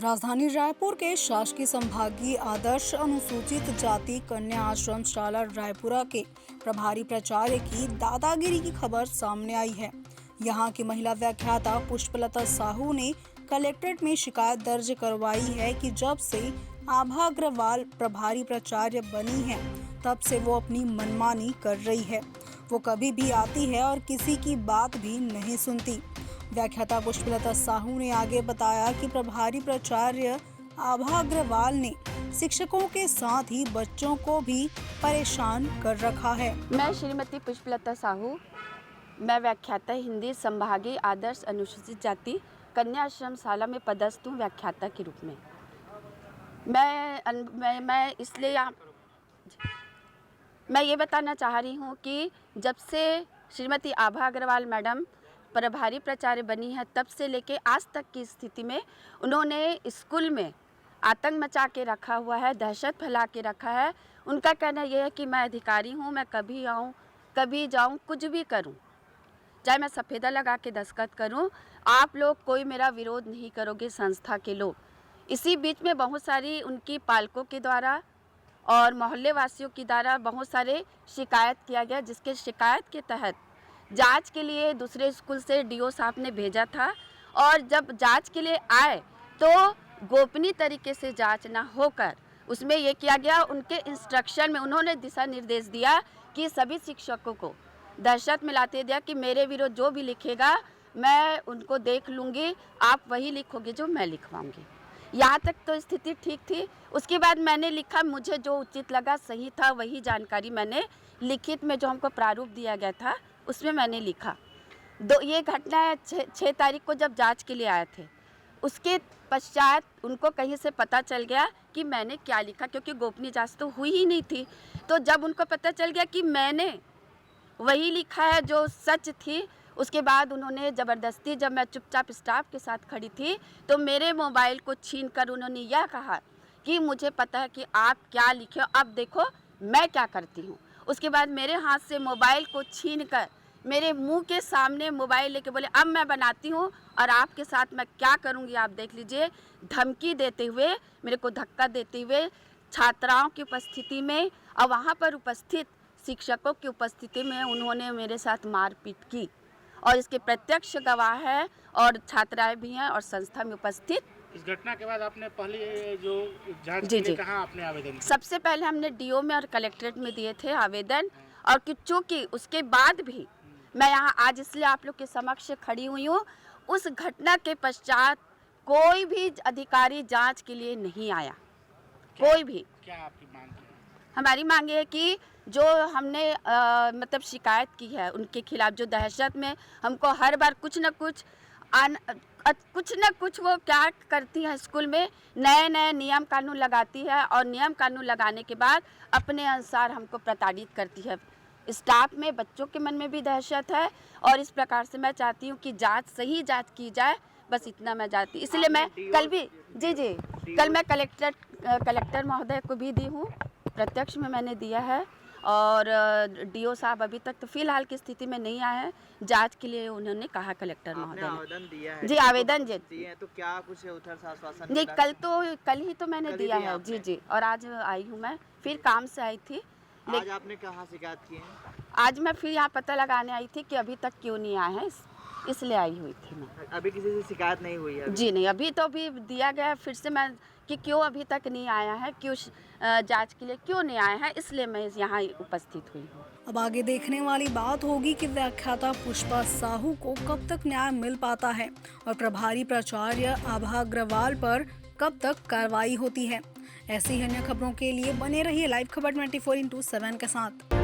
राजधानी रायपुर के शासकीय संभागीय आदर्श अनुसूचित जाति कन्या आश्रम शाला रायपुरा के प्रभारी प्राचार्य की दादागिरी की खबर सामने आई है। यहां की महिला व्याख्याता पुष्पलता साहू ने कलेक्ट्रेट में शिकायत दर्ज करवाई है कि जब से आभा अग्रवाल प्रभारी प्राचार्य बनी है तब से वो अपनी मनमानी कर रही है। वो कभी भी आती है और किसी की बात भी नहीं सुनती। व्याख्याता पुष्पलता साहू ने आगे बताया कि प्रभारी प्राचार्य आभा अग्रवाल ने शिक्षकों के साथ ही बच्चों को भी परेशान कर रखा है। मैं श्रीमती पुष्पलता साहू, मैं व्याख्याता हिंदी संभागीय आदर्श अनुसूचित जाति कन्या आश्रम शाला में पदस्थ हूँ व्याख्याता के रूप में। मैं ये बताना चाह रही हूँ कि जब से श्रीमती आभा अग्रवाल मैडम प्रभारी प्राचार्य बनी है तब से लेके आज तक की स्थिति में उन्होंने स्कूल में आतंक मचा के रखा हुआ है, दहशत फैला के रखा है। उनका कहना यह है कि मैं अधिकारी हूँ, मैं कभी आऊँ कभी जाऊँ, कुछ भी करूँ, चाहे मैं सफ़ेदा लगा के दस्तखत करूँ, आप लोग कोई मेरा विरोध नहीं करोगे, संस्था के लोग। इसी बीच में बहुत सारी उनकी पालकों के द्वारा और मोहल्ले वासियों की द्वारा बहुत सारे शिकायत किया गया, जिसके शिकायत के तहत जांच के लिए दूसरे स्कूल से डीओ साहब ने भेजा था। और जब जांच के लिए आए तो गोपनीय तरीके से जांच ना होकर उसमें ये किया गया, उनके इंस्ट्रक्शन में उन्होंने दिशा निर्देश दिया कि सभी शिक्षकों को दहशत में लाते दिया कि मेरे विरुद्ध जो भी लिखेगा मैं उनको देख लूँगी, आप वही लिखोगे जो मैं लिखवाऊँगी। यहाँ तक तो स्थिति ठीक थी। उसके बाद मैंने लिखा, मुझे जो उचित लगा, सही था, वही जानकारी मैंने लिखित में जो हमको प्रारूप दिया गया था उसमें मैंने लिखा। ये घटना है 6 तारीख को जब जांच के लिए आए थे। उसके पश्चात उनको कहीं से पता चल गया कि मैंने क्या लिखा, क्योंकि गोपनीय जांच तो हुई ही नहीं थी। तो जब उनको पता चल गया कि मैंने वही लिखा है जो सच थी, उसके बाद उन्होंने ज़बरदस्ती, जब मैं चुपचाप स्टाफ के साथ खड़ी थी तो मेरे मोबाइल को छीन कर उन्होंने यह कहा कि मुझे पता है कि आप क्या लिखे हो, अब देखो मैं क्या करती हूँ। उसके बाद मेरे हाथ से मोबाइल को छीन कर मेरे मुंह के सामने मोबाइल लेके बोले, अब मैं बनाती हूँ और आपके साथ मैं क्या करूँगी आप देख लीजिए। धमकी देते हुए, मेरे को धक्का देते हुए छात्राओं की उपस्थिति में और वहाँ पर उपस्थित शिक्षकों की उपस्थिति में उन्होंने मेरे साथ मारपीट की। और इसके प्रत्यक्ष गवाह है और छात्राएं भी हैं और संस्था में उपस्थित। इस घटना के बाद आपने पहले जो जांच के लिए कहाँ आपने आवेदन किया? सबसे पहले हमने डीओ में और कलेक्ट्रेट में दिए थे आवेदन। और चूँकि उसके बाद भी मैं यहाँ आज इसलिए आप लोग के समक्ष खड़ी हुई हूँ, उस घटना के पश्चात कोई भी अधिकारी जांच के लिए नहीं आया। कोई भी। क्या आपकी मांग है? हमारी मांग है कि जो हमने मतलब शिकायत की है उनके खिलाफ, जो दहशत में हमको हर बार कुछ न कुछ वो क्या करती है, स्कूल में नए नए नियम कानून लगाती है और नियम कानून लगाने के बाद अपने अनुसार हमको प्रताड़ित करती है। स्टाफ में, बच्चों के मन में भी दहशत है। और इस प्रकार से मैं चाहती हूँ कि सही जांच की जाए, बस इतना मैं चाहती। इसलिए मैं कल भी कल मैं कलेक्टर महोदय को भी दी हूँ, प्रत्यक्ष में मैंने दिया है। और डीओ साहब अभी तक तो फिलहाल की स्थिति में नहीं आए हैं, जांच के लिए उन्होंने कहा कलेक्टर महोदय ने। आवेदन दिया है? जी, आवेदन दिए। तो क्या कुछ उधर आश्वासन? जी, कल ही तो मैंने दिया है। जी, और आज आई हूँ, मैं फिर काम से आई थी। आज आपने कहाँ शिकायत की है? आज मैं फिर यहाँ पता लगाने आई थी कि अभी तक क्यों नहीं आए हैं, इसलिए आई हुई थी मैं। अभी किसी से शिकायत नहीं हुई है? जी नहीं, अभी तो भी दिया गया है फिर से मैं कि क्यों अभी तक नहीं आया है, क्यों जांच के लिए क्यों नहीं आया है, इसलिए मैं यहाँ उपस्थित हुई हूँ। अब आगे देखने वाली बात होगी कि व्याख्याता पुष्पा साहू को कब तक न्याय मिल पाता है और प्रभारी प्राचार्य आभा अग्रवाल पर कब तक कार्रवाई होती है। ऐसी अन्य खबरों के लिए बने रहिए लाइव खबर 24/7 के साथ।